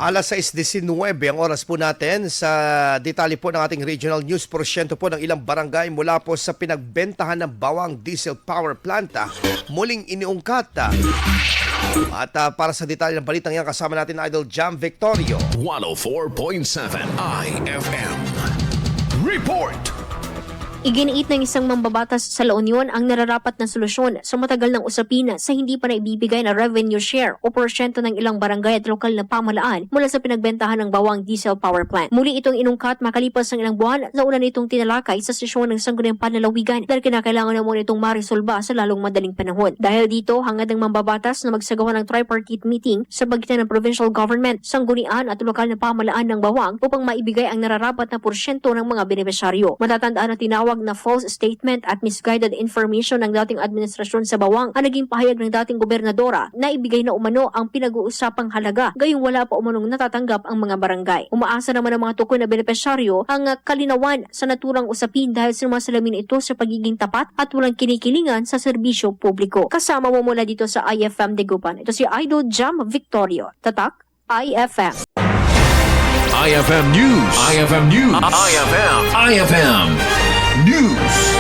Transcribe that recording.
Alas 6:19 ang oras po natin sa detalye po ng ating regional news. Porsyento po ng ilang barangay mula po sa pinagbentahan ng bawang diesel power plant muling iniungkat. At para sa detalye ng balitang yan, kasama natin Idol Jam Victorio. 104.7 IFM. Report! Iginiit ng isang mambabatas sa La Union ang nararapat na solusyon sa matagal ng usapin sa hindi pa naibibigay na revenue share o porsyento ng ilang barangay at lokal na pamahalaan mula sa pinagbentahan ng bawang diesel power plant. Muli itong inungkat makalipas ng ilang buwan na una nitong tinalakay sa sesyon ng Sangguniang Panlalawigan dahil kinakailangan na muna itong marisolba sa lalong madaling panahon. Dahil dito, hangad ng mambabatas na magsagawa ng tripartite meeting sa pagitan ng provincial government, sanggunian at lokal na pamahalaan ng bawang upang maibigay ang nararapat na porsyento ng mga benepisyaryo. Matatandaan na tinawag na false statement at misguided information ng dating administrasyon sa bawang ang naging pahayag ng dating gobernadora na ibigay na umano ang pinag-uusapang halaga gayong wala pa umanong natatanggap ang mga barangay. Umaasa naman ang mga tukoy na benepisyaryo ang kalinawan sa naturang usapin dahil sumasalamin ito sa pagiging tapat at walang kinikilingan sa serbisyo publiko. Kasama mo mula dito sa IFM Dagupan. Ito si Idol Jam Victorio. Tatak IFM. IFM News. IFM News. IFM News.